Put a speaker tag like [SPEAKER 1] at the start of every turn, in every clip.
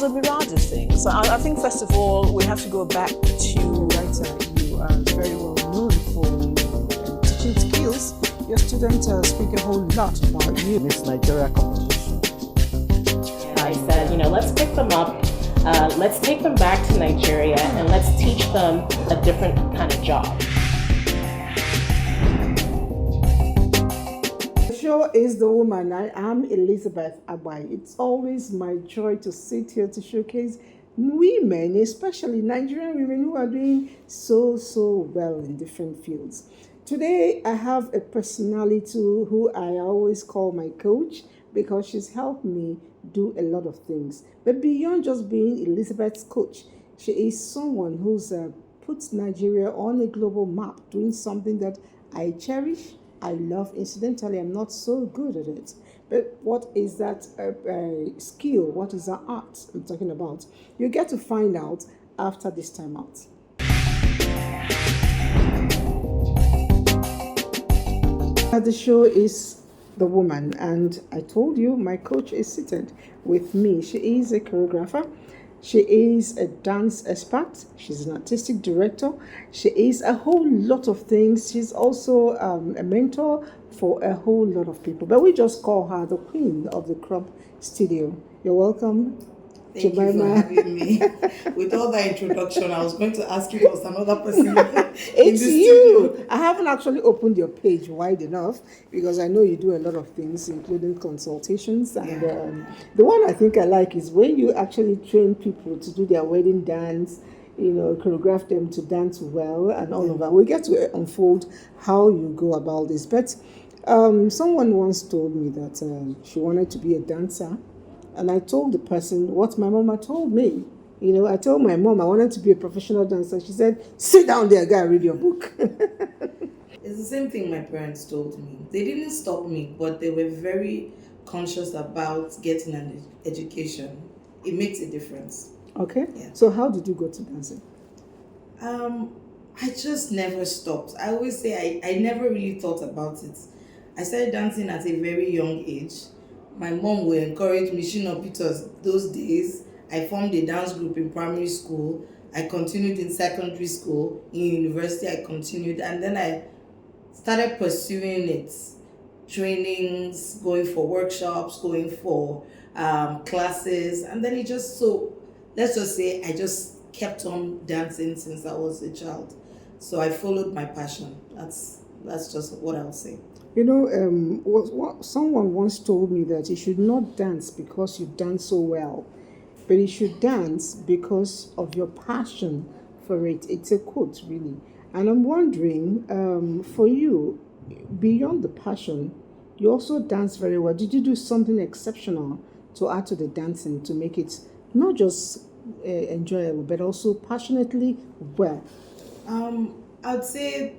[SPEAKER 1] Obiradi thing. So I think first of all we have to go back to
[SPEAKER 2] writer. You are very well known for your teaching skills. Your students speak a whole lot about you.
[SPEAKER 3] Miss Nigeria competition.
[SPEAKER 4] And I said, let's pick them up. Let's take them back to Nigeria and let's teach them a different kind of job.
[SPEAKER 2] The show is The Woman. I am Elizabeth Abai. It's always my joy to sit here to showcase women, especially Nigerian women who are doing so well in different fields. Today, I have a personality who I always call my coach because she's helped me do a lot of things. But beyond just being Elizabeth's coach, she is someone who's put Nigeria on a global map, doing something that I cherish, I love. Incidentally, I'm not so good at it. But what is that skill? What is that art I'm talking about? You get to find out after this time out. The show is The Woman, and I told you my coach is seated with me. She is a choreographer. She is a dance expert. She's an artistic director. She is a whole lot of things. She's also a mentor for a whole lot of people. But we just call her the queen of the crop studio. You're welcome.
[SPEAKER 5] Thank
[SPEAKER 2] Jemima.
[SPEAKER 5] you for having me. With all that introduction, I was going to ask you if there was another person.
[SPEAKER 2] It's you. Studio. I haven't actually opened your page wide enough because I know you do a lot of things, including consultations. And the one I think I like is when you actually train people to do their wedding dance, choreograph them to dance well and all of that. We get to unfold how you go about this. But someone once told me that she wanted to be a dancer. And I told the person what my mama told me. I told my mom I wanted to be a professional dancer. She said, sit down there, go and read your book.
[SPEAKER 5] It's the same thing my parents told me. They didn't stop me, but they were very conscious about getting an education. It makes a difference.
[SPEAKER 2] Okay.
[SPEAKER 5] Yeah.
[SPEAKER 2] So how did you go to dancing?
[SPEAKER 5] I just never stopped. I always say I never really thought about it. I started dancing at a very young age. My mom would encourage me, because those days I formed a dance group in primary school. I continued in secondary school. In university, I continued. And then I started pursuing it. Trainings, going for workshops, going for classes. And then let's just say I just kept on dancing since I was a child. So I followed my passion. That's just what I'll say.
[SPEAKER 2] What someone once told me that you should not dance because you dance so well, but you should dance because of your passion for it. It's a quote, really. And I'm wondering, for you, beyond the passion, you also dance very well. Did you do something exceptional to add to the dancing to make it not just enjoyable, but also passionately well?
[SPEAKER 5] I'd say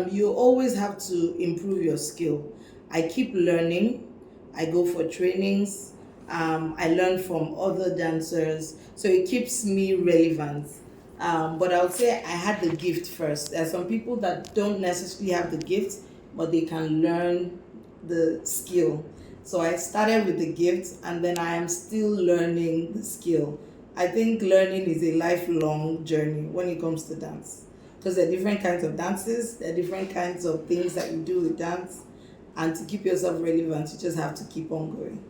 [SPEAKER 5] you always have to improve your skill. I keep learning. I go for trainings. I learn from other dancers. So it keeps me relevant. But I would say I had the gift first. There are some people that don't necessarily have the gift, but they can learn the skill. So I started with the gift, and then I am still learning the skill. I think learning is a lifelong journey when it comes to dance. Because there are different kinds of dances, there are different kinds of things that you do with dance, and to keep yourself relevant, you just have to keep on going.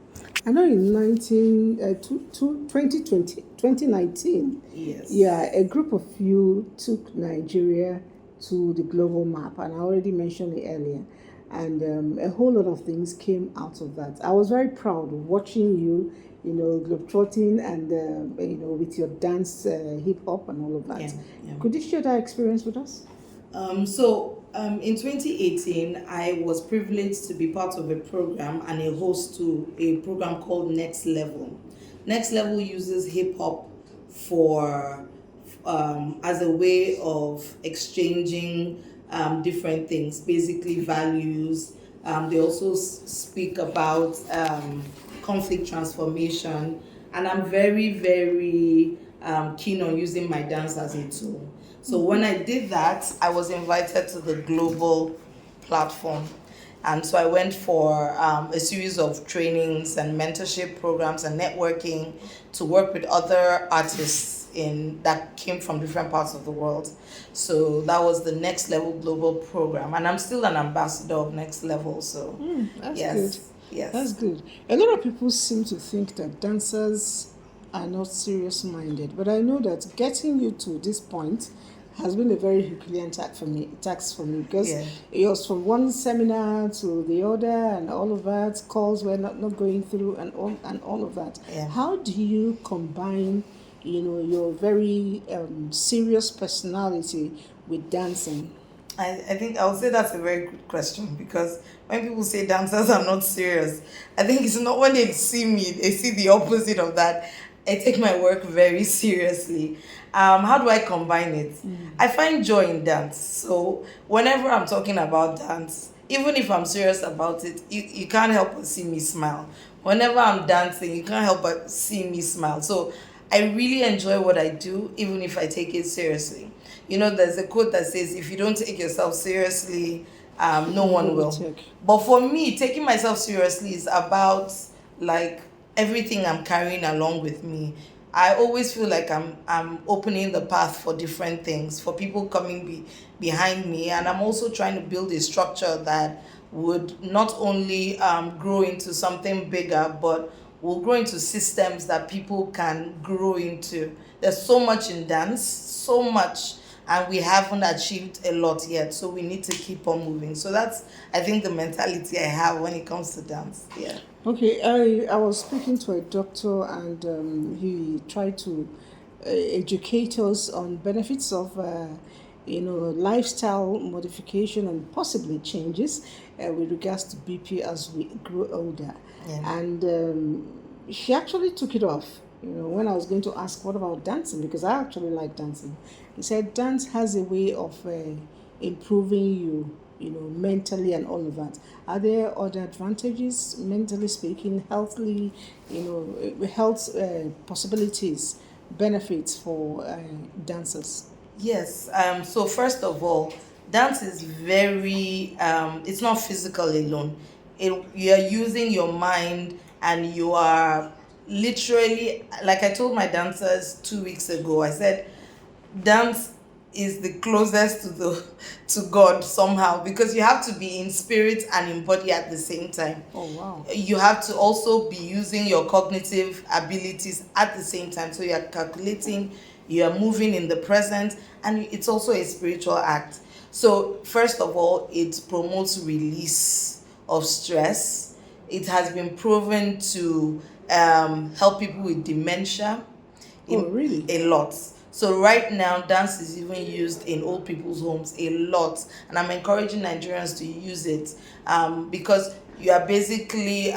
[SPEAKER 2] I know in 2019,
[SPEAKER 5] yes,
[SPEAKER 2] a group of you took Nigeria to the global map, and I already mentioned it earlier, and a whole lot of things came out of that. I was very proud of watching you, globetrotting and, with your dance, hip-hop and all of that. Yeah. Could you share that experience with us?
[SPEAKER 5] In 2018, I was privileged to be part of a program and a host to a program called Next Level. Next Level uses hip-hop for as a way of exchanging different things, basically values. They also speak about conflict transformation, and I'm very, very keen on using my dance as a tool. So when I did that, I was invited to the global platform. And so I went for a series of trainings and mentorship programs and networking to work with other artists that came from different parts of the world. So that was the Next Level Global Program, and I'm still an ambassador of Next Level. So
[SPEAKER 2] That's
[SPEAKER 5] yes,
[SPEAKER 2] good.
[SPEAKER 5] yes,
[SPEAKER 2] That's good. A lot of people seem to think that dancers are not serious-minded, but I know that getting you to this point has been a very Herculean task for me because
[SPEAKER 5] Yeah.
[SPEAKER 2] it was from one seminar to the other and all of that. Calls were not going through and all of that.
[SPEAKER 5] Yeah.
[SPEAKER 2] How do you combine, your very serious personality with dancing?
[SPEAKER 5] I think I would say that's a very good question, because when people say dancers are not serious, I think it's not when they see me, they see the opposite of that. I take my work very seriously. How do I combine it? I find joy in dance. So whenever I'm talking about dance, even if I'm serious about it, you can't help but see me smile. Whenever I'm dancing, you can't help but see me smile. So I really enjoy what I do, even if I take it seriously. There's a quote that says, if you don't take yourself seriously, no one will. But for me, taking myself seriously is about like everything I'm carrying along with me. I always feel like I'm opening the path for different things, for people coming behind me, and I'm also trying to build a structure that would not only grow into something bigger, but will grow into systems that people can grow into. There's so much in dance, so much, and we haven't achieved a lot yet, so we need to keep on moving. So that's, I think, the mentality I have when it comes to dance. Yeah.
[SPEAKER 2] Okay, I was speaking to a doctor and he tried to educate us on benefits of lifestyle modification and possibly changes with regards to BP as we grow older.
[SPEAKER 5] Yeah.
[SPEAKER 2] And she actually took it off. When I was going to ask, what about dancing? Because I actually like dancing. He said, dance has a way of improving you, mentally and all of that. Are there other advantages, mentally speaking, healthily, health possibilities, benefits for dancers?
[SPEAKER 5] Yes. So first of all, dance is very. It's not physical alone. You are using your mind, and you are literally, like I told my dancers 2 weeks ago. I said, dance is the closest to God somehow, because you have to be in spirit and in body at the same time.
[SPEAKER 2] Oh, wow.
[SPEAKER 5] You have to also be using your cognitive abilities at the same time. So you are calculating, you are moving in the present, and it's also a spiritual act. So first of all, it promotes release of stress. It has been proven to help people with dementia.
[SPEAKER 2] Really?
[SPEAKER 5] A lot. So right now, dance is even used in old people's homes a lot, and I'm encouraging Nigerians to use it because you are basically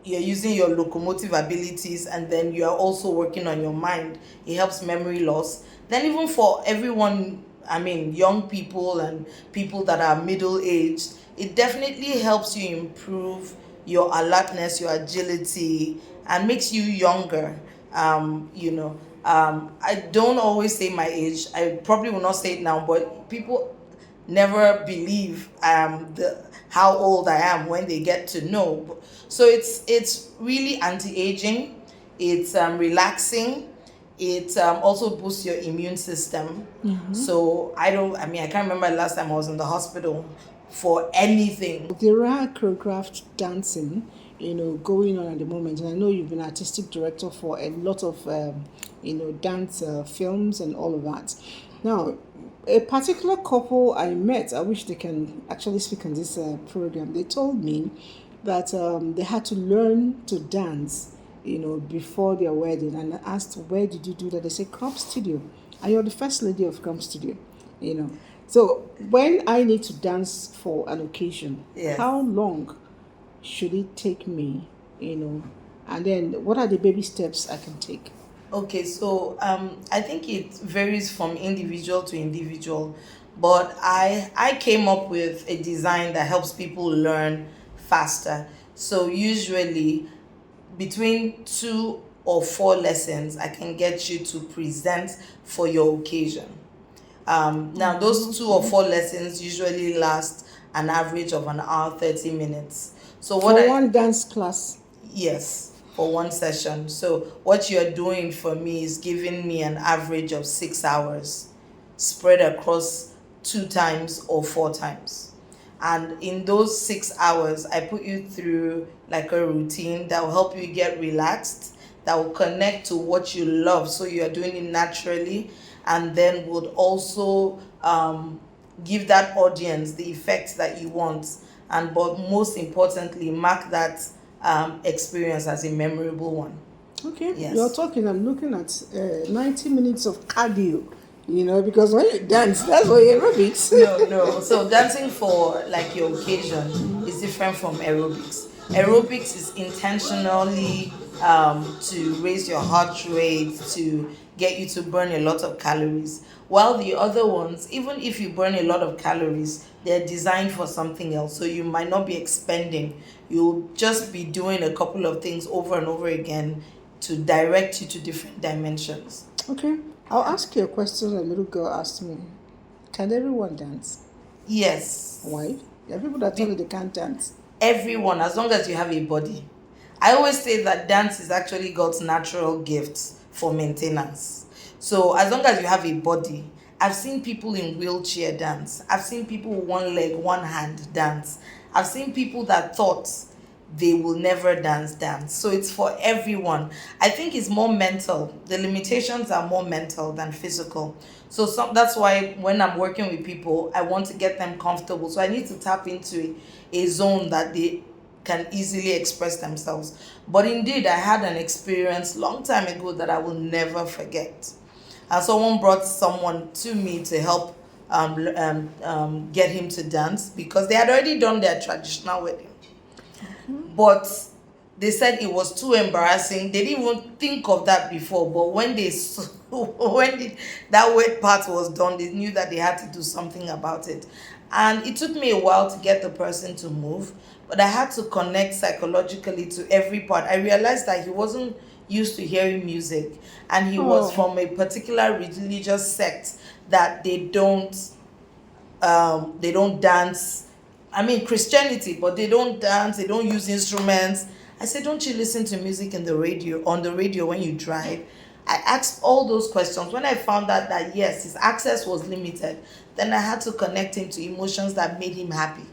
[SPEAKER 5] you're using your locomotive abilities, and then you are also working on your mind. It helps memory loss. Then even for everyone, young people and people that are middle-aged, it definitely helps you improve your alertness, your agility, and makes you younger. I don't always say my age. I probably will not say it now, but people never believe how old I am when they get to know. So it's really anti-aging. It's relaxing. It also boosts your immune system. So I can't remember the last time I was in the hospital for anything.
[SPEAKER 2] There are choreographed dancing, going on at the moment, and I know you've been artistic director for a lot of, dance films and all of that. Now, a particular couple I met, I wish they can actually speak on this program. They told me that they had to learn to dance, before their wedding, and I asked, where did you do that? They said, Crop Studio, and you're the first lady of Crop Studio, So when I need to dance for an occasion,
[SPEAKER 5] Yes.
[SPEAKER 2] How long should it take me, and then what are the baby steps I can take?
[SPEAKER 5] Okay, so I think it varies from individual to individual, but I came up with a design that helps people learn faster. So usually between 2 or 4 lessons, I can get you to present for your occasion. Now those 2 or 4 lessons usually last an average of an hour 30 minutes. So
[SPEAKER 2] For
[SPEAKER 5] what
[SPEAKER 2] one dance class.
[SPEAKER 5] yes, for one session. So what you're doing for me is giving me an average of 6 hours spread across 2 times or 4 times. And in those 6 hours, I put you through like a routine that will help you get relaxed, that will connect to what you love. So you're doing it naturally, and then would also give that audience the effect that you want. And but most importantly, mark that experience as a memorable one.
[SPEAKER 2] Okay,
[SPEAKER 5] Yes.
[SPEAKER 2] you're talking, I'm looking at 90 minutes of cardio, because when you dance, that's what aerobics.
[SPEAKER 5] No. So dancing for like your occasion is different from aerobics. Aerobics is intentionally to raise your heart rate, to get you to burn a lot of calories. While the other ones, even if you burn a lot of calories, they're designed for something else. So you might not be expending. You'll just be doing a couple of things over and over again to direct you to different dimensions.
[SPEAKER 2] Okay, I'll ask you a question a little girl asked me. Can everyone dance?
[SPEAKER 5] Yes.
[SPEAKER 2] Why? There are people that tell you they can't dance.
[SPEAKER 5] Everyone, as long as you have a body. I always say that dance is actually God's natural gift for maintenance. So as long as you have a body, I've seen people in wheelchair dance. I've seen people with one leg, one hand dance. I've seen people that thought they will never dance. So it's for everyone. I think it's more mental. The limitations are more mental than physical. So that's why when I'm working with people, I want to get them comfortable. So I need to tap into a zone that they can easily express themselves. But indeed, I had an experience long time ago that I will never forget. And someone brought someone to me to help get him to dance because they had already done their traditional wedding. But they said it was too embarrassing. They didn't even think of that before. But when that wet part was done, they knew that they had to do something about it. And it took me a while to get the person to move, but I had to connect psychologically to every part. I realized that he wasn't used to hearing music, and he was from a particular religious sect that they don't dance. I mean, Christianity, but they don't dance, they don't use instruments. I said, don't you listen to music on the radio when you drive? I asked all those questions. When I found out that yes, his access was limited, then I had to connect him to emotions that made him happy.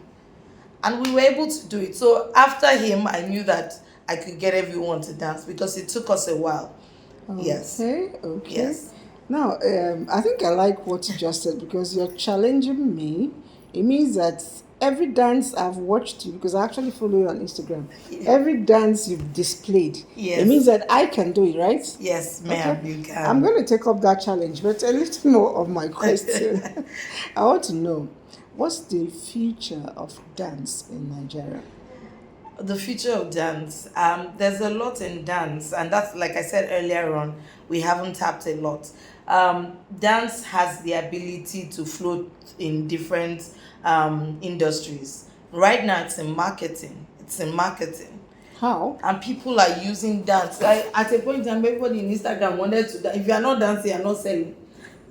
[SPEAKER 5] And we were able to do it. So after him, I knew that I could get everyone to dance because it took us a while. Yes.
[SPEAKER 2] Okay.
[SPEAKER 5] Yes.
[SPEAKER 2] Now, I think I like what you just said because you're challenging me. It means that every dance I've watched you, because I actually follow you on Instagram, every dance you've displayed,
[SPEAKER 5] Yes.
[SPEAKER 2] it means that I can do it, right?
[SPEAKER 5] Yes, ma'am, you can.
[SPEAKER 2] I'm going to take up that challenge, but a little more of my question. I want to know, what's the future of dance in Nigeria?
[SPEAKER 5] The future of dance. There's a lot in dance, and that's, like I said earlier on, we haven't tapped a lot. Dance has the ability to float in different industries. Right now, it's in marketing.
[SPEAKER 2] How?
[SPEAKER 5] And people are using dance. At a point in time, everybody in Instagram wanted to dance. If you are not dancing, you're not selling.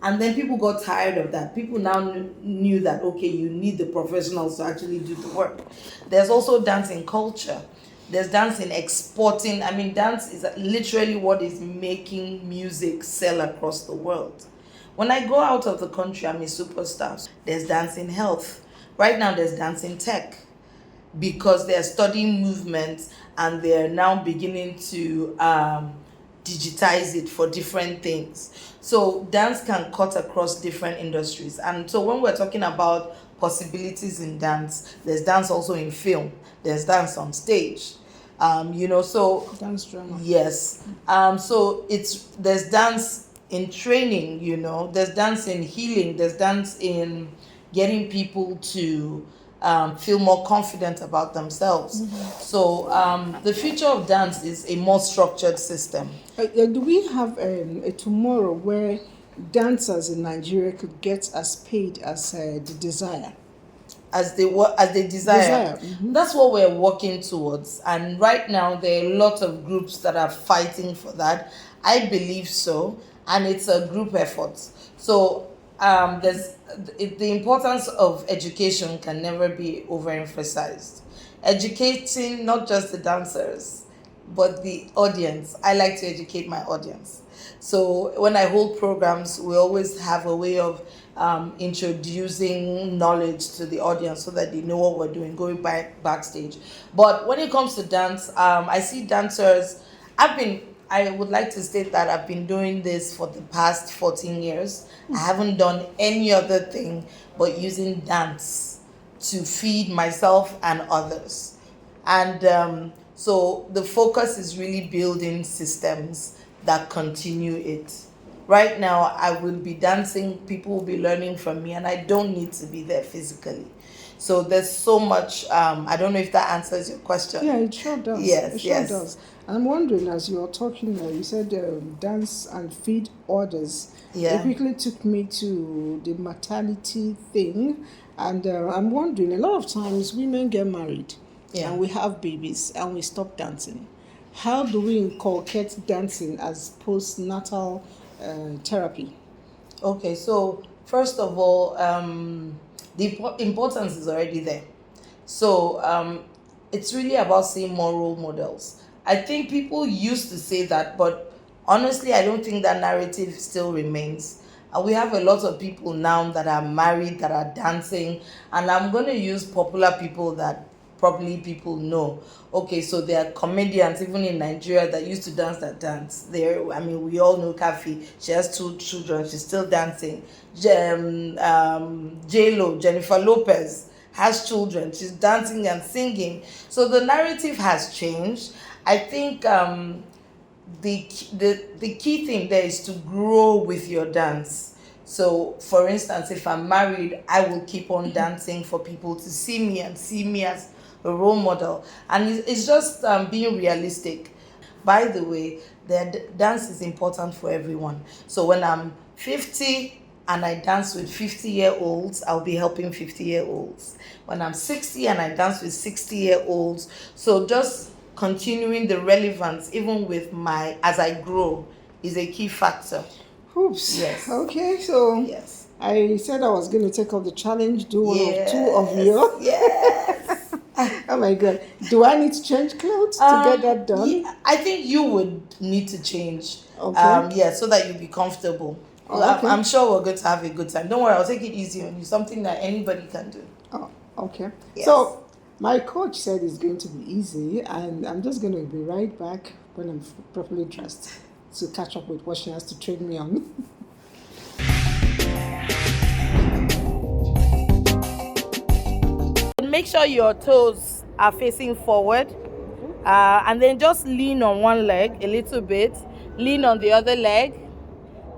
[SPEAKER 5] And then people got tired of that. People now knew that, okay, you need the professionals to actually do the work. There's also dance in culture. There's dance in exporting. I mean, dance is literally what is making music sell across the world. When I go out of the country, I'm a superstar. There's dance in health. Right now, there's dance in tech because they're studying movements and they're now beginning to digitize it for different things. So dance can cut across different industries. And so when we're talking about possibilities in dance, there's dance also in film. There's dance on stage. So
[SPEAKER 2] Dance drama.
[SPEAKER 5] yes. So there's dance in training, there's dance in healing, there's dance in getting people to feel more confident about themselves. Mm-hmm. So the future of dance is a more structured system.
[SPEAKER 2] Do we have a tomorrow where dancers in Nigeria could get as paid as they desire?
[SPEAKER 5] As they desire.
[SPEAKER 2] Mm-hmm.
[SPEAKER 5] That's what we're working towards. And right now, there are a lot of groups that are fighting for that. I believe so. And it's a group effort. So the importance of education can never be overemphasized. Educating not just the dancers, but the audience. I like to educate my audience. So when I hold programs, we always have a way of introducing knowledge to the audience so that they know what we're doing, going backstage. But when it comes to dance, I see dancers. I would like to state that I've been doing this for the past 14 years. I haven't done any other thing but using dance to feed myself and others. And so the focus is really building systems that continue it. Right now, I will be dancing, people will be learning from me, and I don't need to be there physically. So there's so much, I don't know if that answers your question.
[SPEAKER 2] Yeah, it sure does.
[SPEAKER 5] Yes,
[SPEAKER 2] it sure
[SPEAKER 5] yes.
[SPEAKER 2] does. I'm wondering, as you're talking, you said dance and feed others.
[SPEAKER 5] Yeah.
[SPEAKER 2] It quickly took me to the maternity thing. And I'm wondering, a lot of times women get married and we have babies and we stop dancing. How do we inculcate dancing as postnatal therapy?
[SPEAKER 5] Okay, so first of all, the importance is already there. So it's really about seeing more role models. I think people used to say that, but honestly, I don't think that narrative still remains. And we have a lot of people now that are married, that are dancing, and I'm going to use popular people that probably people know. Okay, so there are comedians even in Nigeria that used to dance. We all know Kafi. She has 2 children. She's still dancing. J-Lo, Jennifer Lopez, has children. She's dancing and singing. So the narrative has changed. I think the key thing there is to grow with your dance. So, for instance, if I'm married, I will keep on dancing for people to see me and see me as a role model. And it's just being realistic. By the way, the dance is important for everyone. So when I'm 50 and I dance with 50-year-olds, I'll be helping 50-year-olds. When I'm 60 and I dance with 60-year-olds, so just continuing the relevance, even with as I grow, is a key factor.
[SPEAKER 2] Oops.
[SPEAKER 5] Yes.
[SPEAKER 2] Okay, so
[SPEAKER 5] Yes.
[SPEAKER 2] I said I was going to take up the challenge, do one or two of you.
[SPEAKER 5] Yes.
[SPEAKER 2] Oh my God. Do I need to change clothes to get that done?
[SPEAKER 5] Yeah, I think you would need to change.
[SPEAKER 2] Okay.
[SPEAKER 5] So that you'll be comfortable.
[SPEAKER 2] Oh, okay.
[SPEAKER 5] I'm sure we're going to have a good time. Don't worry, I'll take it easy on you. Something that anybody can do.
[SPEAKER 2] Oh, okay.
[SPEAKER 5] Yes.
[SPEAKER 2] So my coach said it's going to be easy, and I'm just going to be right back when I'm properly dressed to catch up with what she has to train me on.
[SPEAKER 1] Make sure your toes are facing forward, and then just lean on one leg a little bit, lean on the other leg,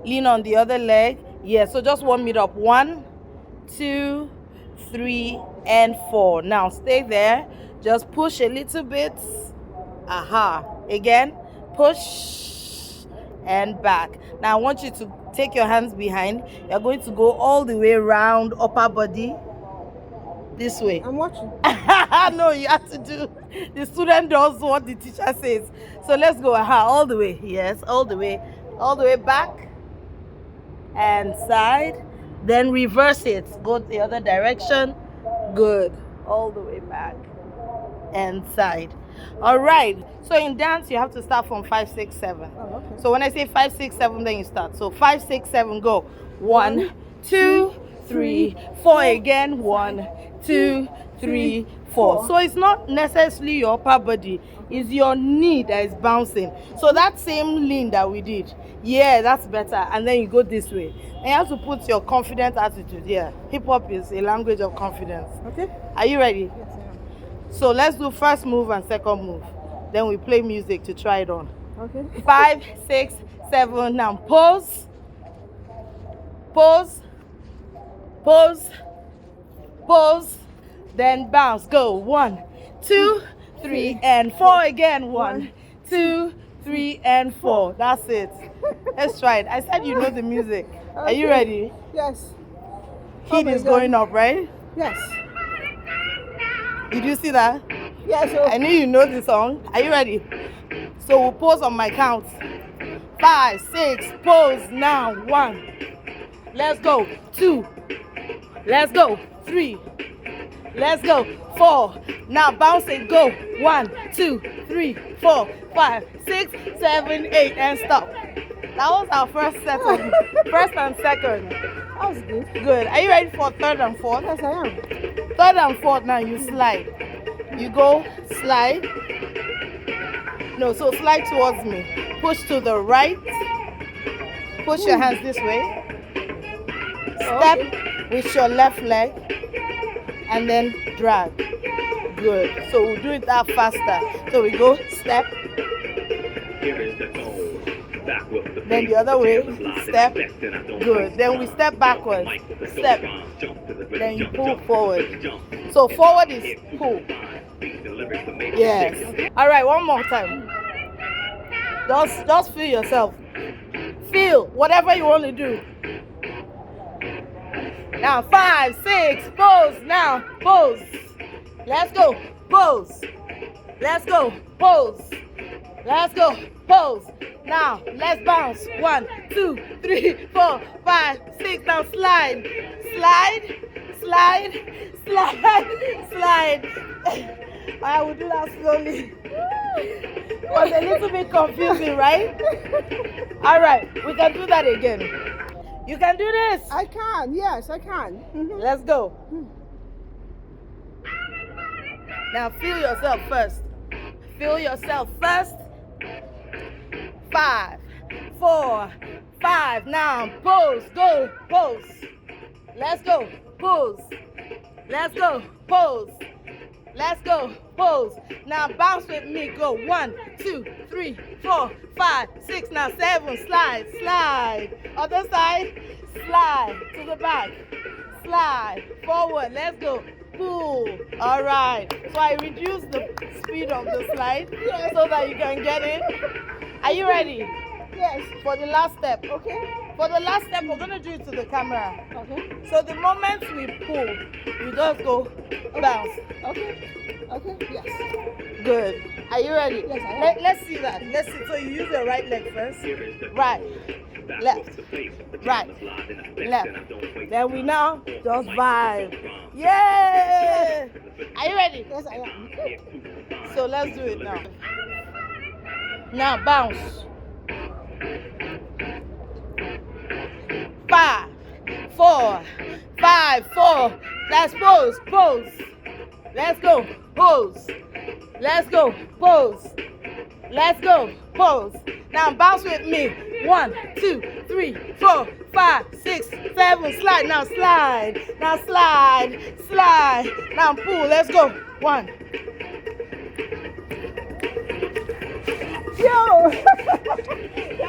[SPEAKER 1] lean on the other leg. Yeah, so just warm it up. 1, 2, 3, and 4. Now stay there. Just push a little bit. Again, push and back. Now I want you to take your hands behind. You're going to go all the way around upper body. This way.
[SPEAKER 2] I'm watching.
[SPEAKER 1] No, you have to do. The student does what the teacher says. So let's go. All the way. Yes, all the way back and side. Then reverse it. Go the other direction. Good. All the way back and side. All right. So in dance, you have to start from 5, 6, 7.
[SPEAKER 2] Oh, okay.
[SPEAKER 1] So when I say 5, 6, 7, then you start. So 5, 6, 7, go. 1, 2, 3, 4 again. 1, 2, 3, 4. So it's not necessarily your upper body, it's your knee that is bouncing. So that same lean that we did, yeah, that's better. And then you go this way. And you have to put your confident attitude. Yeah, hip hop is a language of confidence.
[SPEAKER 2] Okay.
[SPEAKER 1] Are you ready?
[SPEAKER 2] Yes, I am.
[SPEAKER 1] So let's do first move and second move. Then we play music to try it on.
[SPEAKER 2] Okay.
[SPEAKER 1] 5, 6, 7. Now pause. Pause. Pause. Pause. Then bounce. Go. 1, 2, 3, and 4 again. 1, 2, 3, and 4. That's it. Let's try it. I said you know the music. Are you ready?
[SPEAKER 2] Yes.
[SPEAKER 1] Kid is
[SPEAKER 2] God.
[SPEAKER 1] going up, right?
[SPEAKER 2] Yes.
[SPEAKER 1] Did you see that?
[SPEAKER 2] Yes.
[SPEAKER 1] I knew you know the song. Are you ready? So we'll pause on my count. 5, 6, pause now. 1, Let's go. 2. Let's go. 3. Let's go. 4. Now bounce and go. 1, 2, 3, 4, 5, 6, 7, 8, and stop. That was our first set of first and second.
[SPEAKER 2] That was good.
[SPEAKER 1] Good. Are you ready for third and fourth?
[SPEAKER 2] Yes, I am.
[SPEAKER 1] Third and fourth, now you slide. You go, slide. No, so slide towards me. Push to the right. Push your hands this way. Step with your left leg. And then drag. Good. So we'll do it that faster. So we go, step. Then the other way, step. Good. Then we step backwards. Step. Then you pull forward. So forward is pull. Yes. All right, one more time. Just feel yourself. Feel whatever you want to do. Now 5, 6, pose. Now pose. Let's go. Pose. Let's go. Pose. Let's go. Pose. Now let's bounce. 1, 2, 3, 4, 5, 6. Now slide. Slide. Slide. Slide. Slide. I will do that slowly. It was a little bit confusing, right? All right, we can do that again. You can do this.
[SPEAKER 2] I can. Yes, I can.
[SPEAKER 1] Let's go. Now feel yourself first. Feel yourself first. 5, 4, 5. Now pose. Go. Pose. Let's go. Pose. Let's go. Pose. Let's go. Pose. Now bounce with me. Go. 1, 2, 3, 4, 5, 6. Now 7. Slide. Slide. Other side. Slide to the back. Slide forward. Let's go. Pull. All right. So I reduce the speed of the slide so that you can get in. Are you ready?
[SPEAKER 2] Yes.
[SPEAKER 1] For the last step.
[SPEAKER 2] Okay.
[SPEAKER 1] For the last step, we're going to do it to the camera.
[SPEAKER 2] Okay.
[SPEAKER 1] So the moment we pull, you just go bounce.
[SPEAKER 2] Okay. Okay. Yes.
[SPEAKER 1] Good. Are you ready?
[SPEAKER 2] Yes, I am.
[SPEAKER 1] Let's see that. Let's see. So you use your right leg first. Right. Left. Right. Left. Then we now just vibe. Yay! Are you ready?
[SPEAKER 2] Yes, I am.
[SPEAKER 1] So let's do it now. Now bounce. 5, 4, 5, 4. Let's pose. Pose. Let's go. Pose. Let's go. Pose. Let's go. Pose. Now bounce with me. 1, 2, 3, 4, 5, 6, 7. Slide. Now slide. Now slide. Slide. Now pull. Let's go. 1.
[SPEAKER 2] Yo!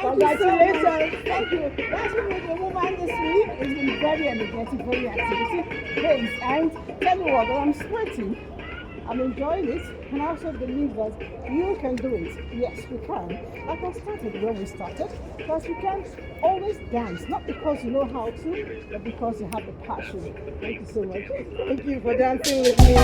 [SPEAKER 2] Congratulations. Thank you. That's been with the woman this week. It's been very energetic, very activity-based. And tell you what, I'm sweating. I'm enjoying it. And I also believe that you can do it. Yes, we can. Like I started when we started. Because you can't always dance. Not because you know how to, but because you have the passion. Thank you so much.
[SPEAKER 1] Thank you for dancing with me.